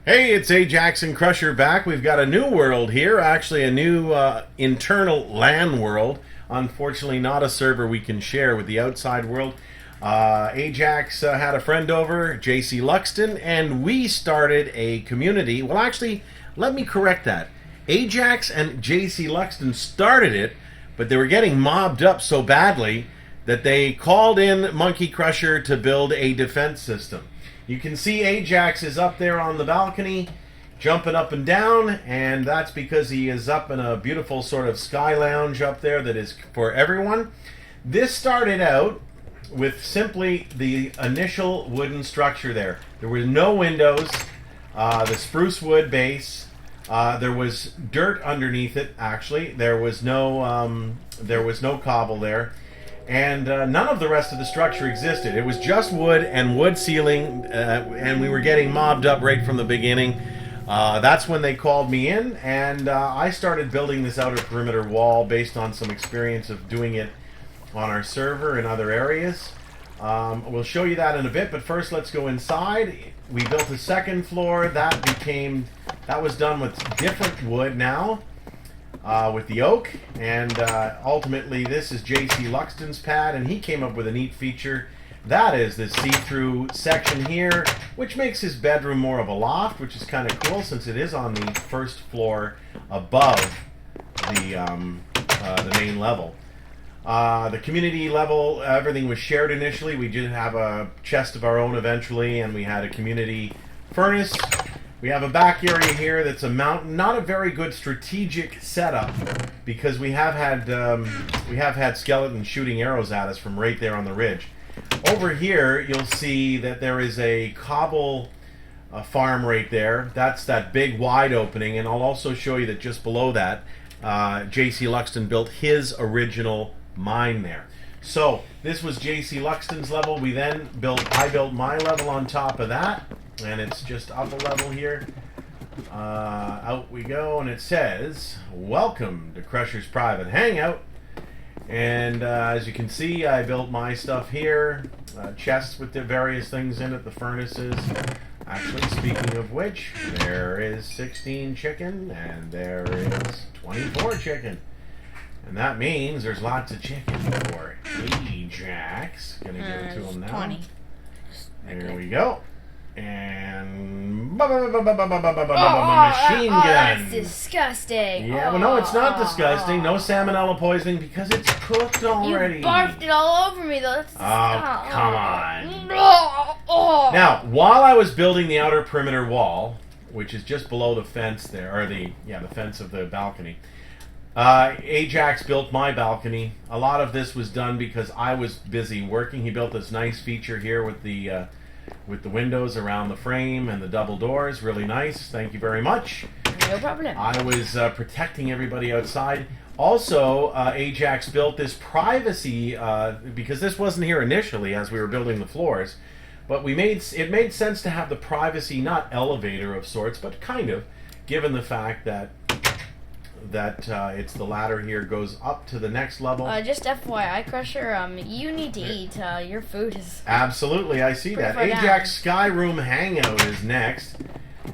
Hey, it's Ajacks and CrushR back. We've got a new world here, actually a new internal LAN world. Unfortunately, not a server we can share with the outside world. Ajacks had a friend over, jcluxton, and we started a community. Well, actually, let me correct that. Ajacks and jcluxton started it, but they were getting mobbed up so badly that they called in Monkey Crusher to build a defense system. You can see Ajacks is up there on the balcony, jumping up and down, and that's because he is up in a beautiful sort of sky lounge up there that is for everyone. This started out with simply the initial wooden structure there. There were no windows, the spruce wood base. There was dirt underneath it. Actually, there was no cobble there. And none of the rest of the structure existed. It was just wood and wood ceiling, and we were getting mobbed up right from the beginning. That's when they called me in, and I started building this outer perimeter wall based on some experience of doing it on our server in other areas. We'll show you that in a bit, but first let's go inside. We built a second floor. That was done with different wood now. With the oak, and ultimately this is jcluxton's pad, and he came up with a neat feature. That is this see-through section here, which makes his bedroom more of a loft, which is kind of cool since it is on the first floor above the main level. The community level, everything was shared initially. We did have a chest of our own eventually, and we had a community furnace. We have a back area here that's a mountain, not a very good strategic setup because we have had skeletons shooting arrows at us from right there on the ridge. Over here, you'll see that there is a cobble farm right there. That's that big wide opening, and I'll also show you that just below that, jcluxton built his original mine there. So this was jcluxton's level. I built my level on top of that. And it's just up a level here. Out we go, and it says, "Welcome to CrushR's Private Hangout." And as you can see, I built my stuff here. Chests with the various things in it, the furnaces. Actually, speaking of which, there is 16 chicken, and there is 24 chicken. And that means there's lots of chicken for Ajacks. Gonna give it to him now. 20. There we go. And machine gun. That's disgusting. Yeah, well, no, it's not disgusting. No salmonella poisoning because it's cooked already. You barfed it all over me, though. That's oh, come on. Now, while I was building the outer perimeter wall, which is just below the fence there, or the fence of the balcony, Ajacks built my balcony. A lot of this was done because I was busy working. He built this nice feature here with the windows around the frame and the double doors. Really nice. Thank you very much. No problem. I was protecting everybody outside. Also, Ajacks built this privacy, because this wasn't here initially as we were building the floors, but it made sense to have the privacy, not elevator of sorts, but kind of, given the fact that it's the ladder here goes up to the next level. Just FYI, CrushR, you need to eat. Your food is... Absolutely, I see that. Ajacks Sky Room Hangout is next.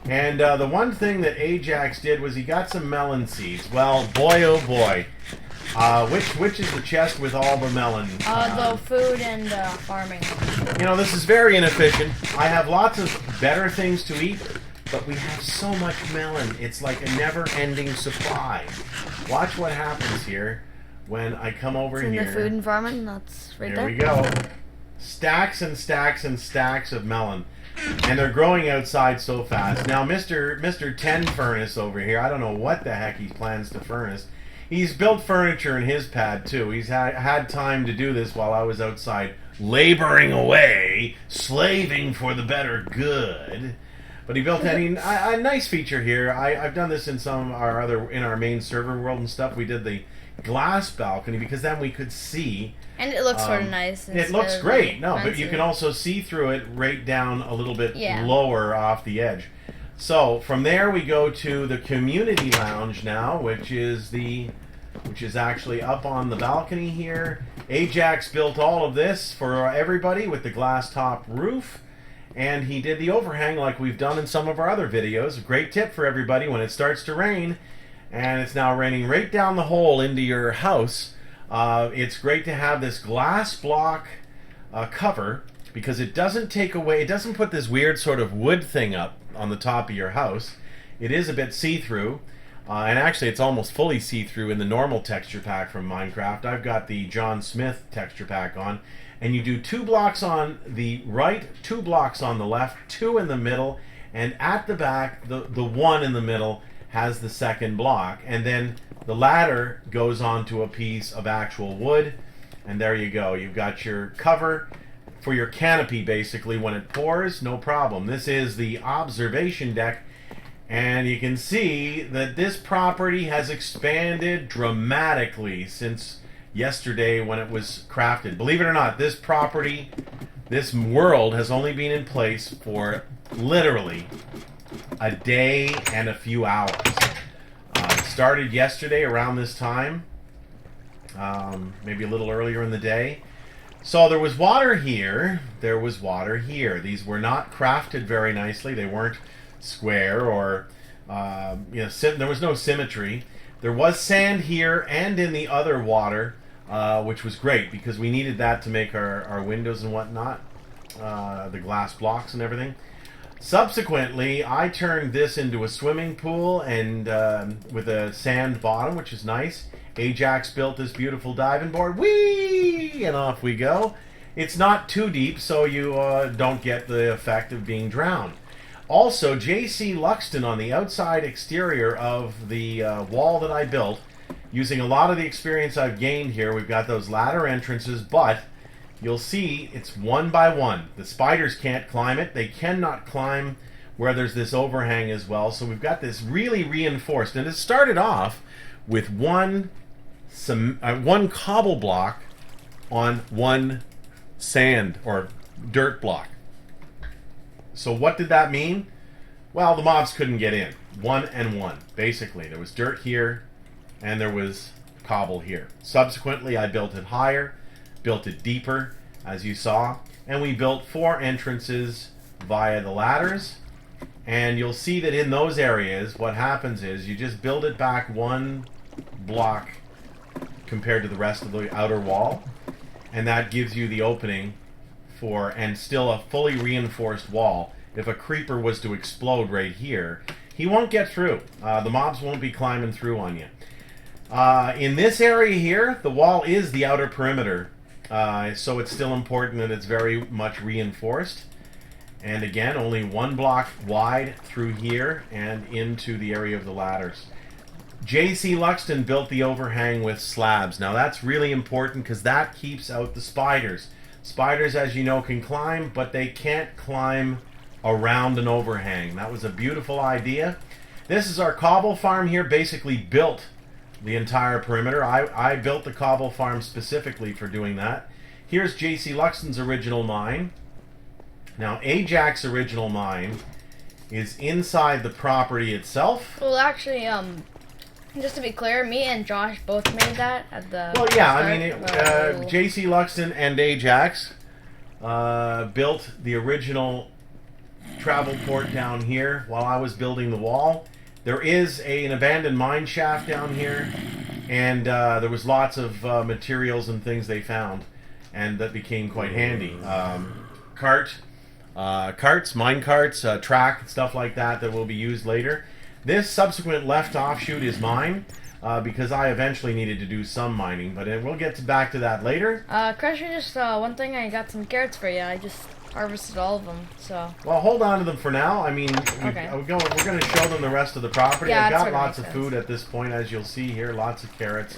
And the one thing that Ajacks did was he got some melon seeds. Well, boy oh boy. Which is the chest with all the melon? The food and farming. You know, this is very inefficient. I have lots of better things to eat, but we have so much melon. It's like a never-ending supply. Watch what happens here when I come over here. In the food and farming, that's right there. There we go. Stacks and stacks and stacks of melon. And they're growing outside so fast. Now, Mr. 10 Furnace over here, I don't know what the heck he plans to furnace. He's built furniture in his pad, too. He's had time to do this while I was outside laboring away, slaving for the better good. But he built a nice feature here. I've done this in our main server world and stuff. We did the glass balcony because then we could see. And it looks sort of nice. It looks great. No, but you can also see through it right down a little bit lower off the edge. So from there we go to the community lounge now, which is actually up on the balcony here. Ajacks built all of this for everybody with the glass top roof. and he did the overhang like we've done in some of our other videos. A great tip for everybody when it starts to rain, and it's now raining right down the hole into your house. It's great to have this glass block cover, because it doesn't take away, it doesn't put this weird sort of wood thing up on the top of your house. It is a bit see-through, and actually it's almost fully see-through in the normal texture pack from Minecraft. I've got the John Smith texture pack on, and you do 2 blocks on the right, 2 blocks on the left, 2 in the middle, and at the back, the one in the middle has the second block, and then the ladder goes onto a piece of actual wood, and there you go. You've got your cover for your canopy, basically, when it pours, no problem. This is the observation deck, and you can see that this property has expanded dramatically since yesterday when it was crafted. Believe it or not, this property, this world, has only been in place for literally a day and a few hours. It started yesterday around this time, maybe a little earlier in the day. So there was water here, there was water here. These were not crafted very nicely. They weren't square or, there was no symmetry. There was sand here and in the other water, which was great because we needed that to make our windows and whatnot, the glass blocks and everything. Subsequently, I turned this into a swimming pool and with a sand bottom, which is nice. Ajacks built this beautiful diving board. Whee! And off we go. It's not too deep, so you don't get the effect of being drowned. Also, jcluxton on the outside exterior of the wall that I built, using a lot of the experience I've gained here. We've got those ladder entrances, but you'll see it's 1 by 1. The spiders can't climb it. They cannot climb where there's this overhang as well. So we've got this really reinforced. And it started off with one cobble block on 1 sand or dirt block. So what did that mean? Well, the mobs couldn't get in. 1 and 1, basically. There was dirt here, and there was cobble here. Subsequently, I built it higher, built it deeper, as you saw, and we built 4 entrances via the ladders. And you'll see that in those areas, what happens is you just build it back 1 block compared to the rest of the outer wall, and that gives you the opening for, and still a fully reinforced wall. If a creeper was to explode right here, he won't get through. The mobs won't be climbing through on you. In this area here, the wall is the outer perimeter, so it's still important that it's very much reinforced. And again, only 1 block wide through here and into the area of the ladders. jcluxton built the overhang with slabs. Now that's really important because that keeps out the spiders. Spiders, as you know, can climb, but they can't climb around an overhang. That was a beautiful idea. This is our cobble farm here, basically built the entire perimeter. I built the cobble farm specifically for doing that. Here's jcluxton's original mine. Now, Ajacks' original mine is inside the property itself. Well, actually, just to be clear, me and Josh both made that at the. Well, yeah, I mean, jcluxton and Ajacks built the original travel port down here while I was building the wall. There is an abandoned mine shaft down here, and there was lots of materials and things they found, and that became quite handy. Carts, mine carts, track, stuff like that will be used later. This subsequent left offshoot is mine because I eventually needed to do some mining, but we'll get back to that later. CrushR, just one thing, I got some carrots for you. I just harvested all of them, so. Well, hold on to them for now. I mean, okay. we're going to show them the rest of the property. Yeah, I've got lots of food at this point, as you'll see here. Lots of carrots.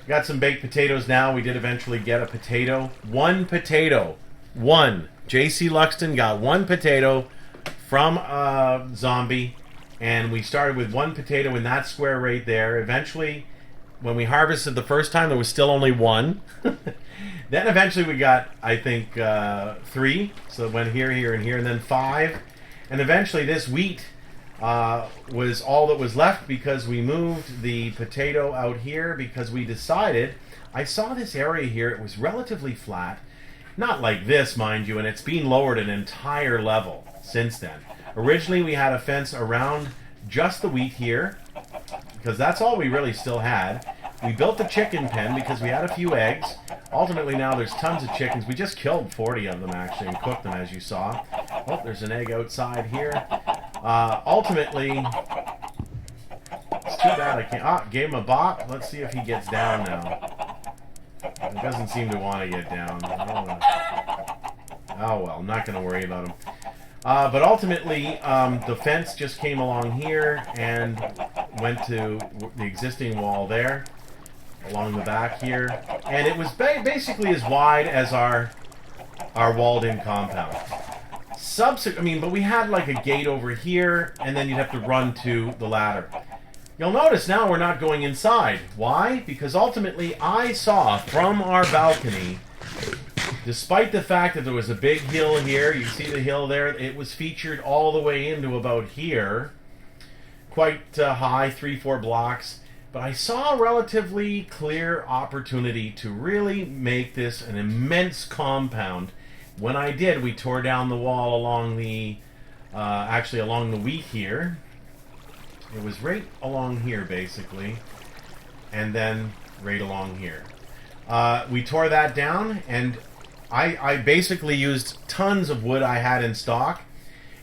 Got some baked potatoes now. We did eventually get a potato. 1 potato. 1. jcluxton got 1 potato from a zombie, and we started with 1 potato in that square right there. Eventually, when we harvested the first time, there was still only 1. Then eventually we got, I think, 3. So it went here, here, and here, and then 5. And eventually this wheat was all that was left because we moved the potato out here because we decided, I saw this area here, it was relatively flat, Not like this, mind you, and it's been lowered an entire level since then. Originally, we had a fence around just the wheat here, because that's all we really still had. We built the chicken pen because we had a few eggs. Ultimately, now there's tons of chickens. We just killed 40 of them, actually, and cooked them, as you saw. Oh, there's an egg outside here. Ultimately, it's too bad I can't... Ah, gave him a bop. Let's see if he gets down now. He doesn't seem to want to get down. Oh well, I'm not going to worry about him. But ultimately, the fence just came along here and went to the existing wall there, along the back here, and it was basically as wide as our walled-in compound. But we had like a gate over here, and then you'd have to run to the ladder. You'll notice now we're not going inside. Why? Because ultimately I saw from our balcony, despite the fact that there was a big hill here, you see the hill there, it was featured all the way into about here, quite high, 3-4 blocks, but I saw a relatively clear opportunity to really make this an immense compound. When I did, we tore down the wall along the, actually along the wheat here. It was right along here, basically, and then right along here. We tore that down, and I basically used tons of wood I had in stock,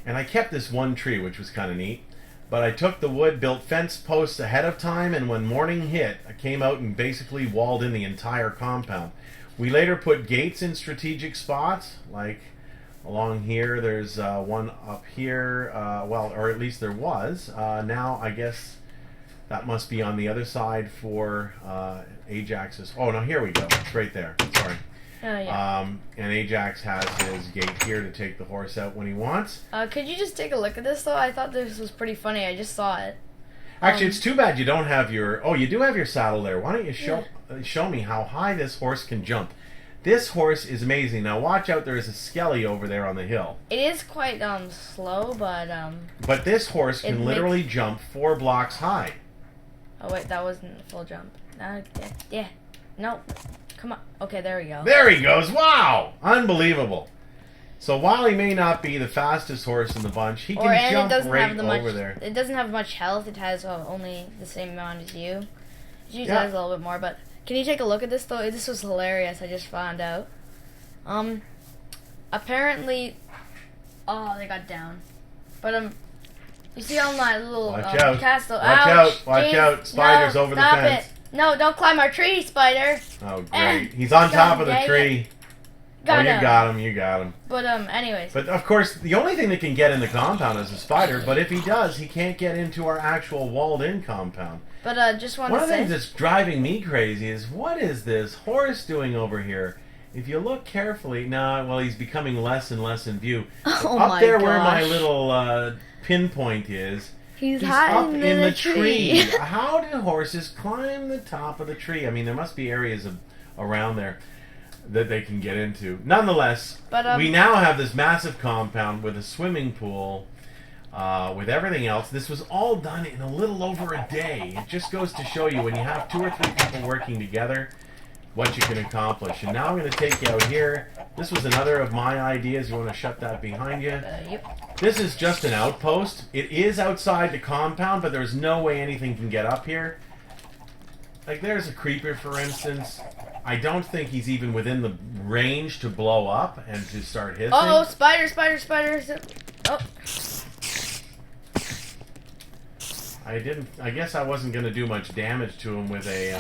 and I kept this one tree, which was kind of neat. But I took the wood, built fence posts ahead of time, and when morning hit, I came out and basically walled in the entire compound. We later put gates in strategic spots, like along here. There's one up here, well, or at least there was. Now, I guess that must be on the other side for Ajax's. Oh, no, here we go. It's right there. Sorry. Oh, yeah. And Ajax has his gate here to take the horse out when he wants. Could you just take a look at this, though? I thought this was pretty funny. I just saw it. Actually, it's too bad you don't have your... Oh, you do have your saddle there. Why don't you show me how high this horse can jump? This horse is amazing. Now, watch out. There is a skelly over there on the hill. It is quite slow, but... But this horse can literally jump 4 blocks high. Oh, wait. That wasn't a full jump. Yeah. No. Come on. Okay, there we go. There he goes. Wow. Unbelievable. So while he may not be the fastest horse in the bunch, he can jump right over there. It doesn't have much health. It has only the same amount as you. It usually has a little bit more, but can you take a look at this, though? This was hilarious. I just found out. Apparently... Oh, they got down. But, you see on my little castle... Watch out. Spiders over the fence. It. No, don't climb our tree, spider. Oh, great. He's on top of the tree. You got him. But, anyways. But, of course, the only thing that can get in the compound is a spider, but if he does, he can't get into our actual walled-in compound. But, just want to say... One of the things that's driving me crazy is, what is this horse doing over here? If you look carefully... well, he's becoming less and less in view. Up there where my little pinpoint is... He's up in the tree. How do horses climb the top of the tree? I mean, there must be areas around there that they can get into. Nonetheless, we now have this massive compound with a swimming pool, with everything else. This was all done in a little over a day. It just goes to show you when you have 2 or 3 people working together, what you can accomplish. And now I'm going to take you out here. This was another of my ideas. You want to shut that behind you? Yep. This is just an outpost. It is outside the compound, but there's no way anything can get up here. Like, there's a creeper, for instance. I don't think he's even within the range to blow up and to start hissing. Oh, spiders. Oh. I guess I wasn't going to do much damage to him with a...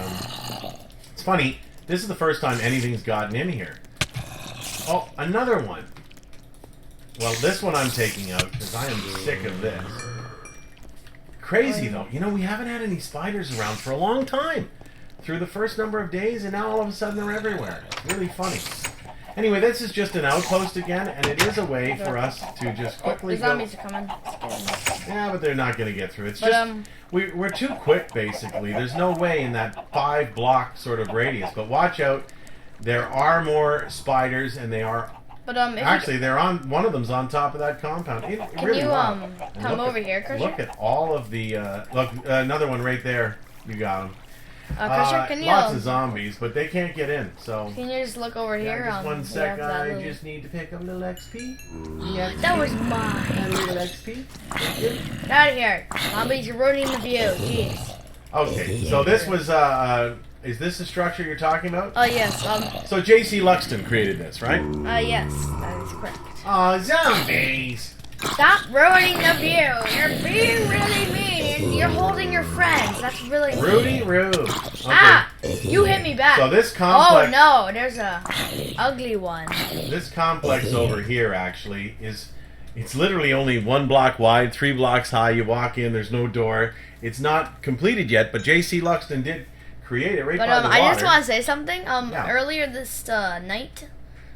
It's funny. This is the first time anything's gotten in here. Oh, another one. Well, this one I'm taking out because I am sick of this. Crazy, though. You know, we haven't had any spiders around for a long time. Through the first number of days, and now all of a sudden they're everywhere. It's really funny. Anyway, this is just an outpost again, and it is a way for us to just quickly the zombies are coming. Yeah, but they're not going to get through. It's just... We're too quick, basically. There's no way in that 5-block sort of radius. But watch out. There are more spiders, and they are... But actually, they're on. One of them's on top of that compound. Can really you come over here, CrushR? Look at all of the. Look, another one right there. You got him. Crusher, can you? Lots of zombies, but they can't get in. So Can you just look over here? just one sec. I little... just need to pick up a little XP. That was mine. A little XP. Get out of here. Zombies, you're ruining the view. Jeez. Okay, so this was is this the structure you're talking about? Oh yes. So JCLuxton created this, right? Yes, that is correct. Oh, zombies! Stop ruining the view. You're being really mean. You're holding your friends. That's really mean. Rude. Okay. Ah! You hit me back. So this complex. Oh no, there's a ugly one. This complex over here actually it's literally only 1 block wide, 3 blocks high. You walk in, there's no door. It's not completed yet, but JCLuxton did create it right by the water. I just want to say something. Earlier this night,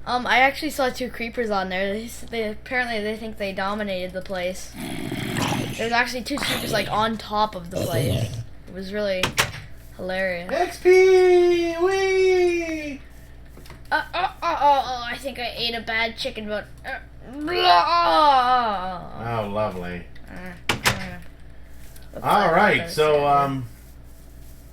I actually saw 2 creepers on there. They apparently think they dominated the place. There's actually 2 creepers like on top of the place. It was really hilarious. XP! Wee! I think I ate a bad chicken, but. Oh, lovely. All right, so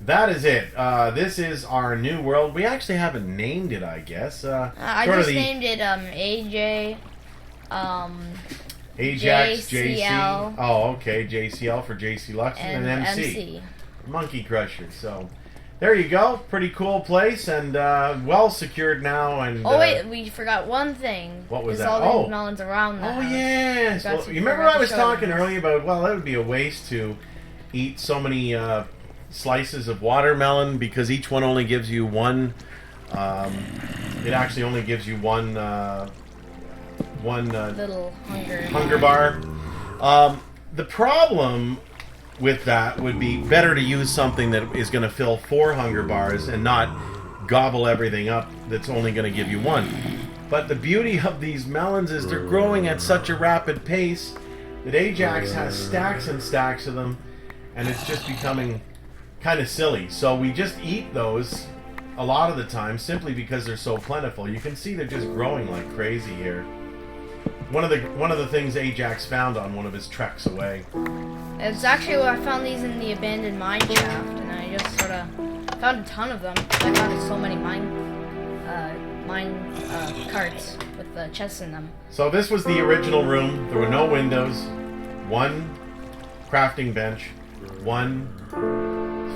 that is it. This is our new world. We actually haven't named it, I guess. I just named it AJ. Ajacks, JC. JCL. Oh, okay. JCL for JCLuxton and MC. Monkey Crusher. So there you go. Pretty cool place and well secured now. And oh wait, we forgot one thing. What was that? All these melons around that. Oh yes. Well, you remember I was talking earlier about? Well, that would be a waste to eat so many slices of watermelon because each one only gives you one. It actually only gives you one little hunger bar. The problem with that would be better to use something that is going to fill 4 hunger bars and not gobble everything up that's only going to give you 1. But the beauty of these melons is they're growing at such a rapid pace that Ajacks has stacks and stacks of them, and it's just becoming kind of silly. So we just eat those a lot of the time simply because they're so plentiful. You can see they're just growing like crazy here. One of the things Ajacks found on one of his treks away. It's actually I found these in the abandoned mine shaft, and I just sort of found a ton of them. I found so many mine carts with the chests in them. So this was the original room. There were no windows, 1 crafting bench, 1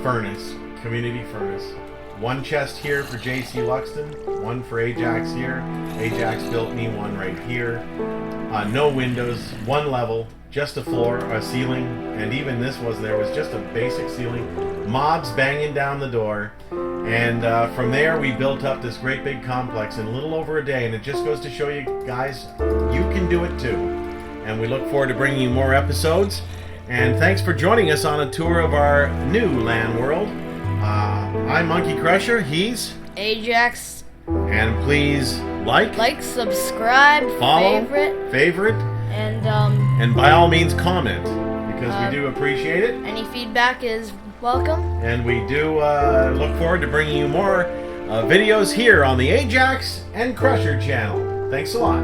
furnace, community furnace, 1 chest here for JCLuxton, 1 for Ajacks here. Ajacks built me 1 right here. No windows, 1 level, just a floor, a ceiling, and even this was just a basic ceiling. Mobs banging down the door, and from there we built up this great big complex in a little over a day, and it just goes to show you guys, you can do it too. And we look forward to bringing you more episodes. And thanks for joining us on a tour of our new LAN world. I'm Monkey Crusher. He's Ajacks. And please like, subscribe, follow, favorite, and by all means comment because we do appreciate it. Any feedback is welcome. And we do look forward to bringing you more videos here on the Ajacks and CrushR channel. Thanks a lot.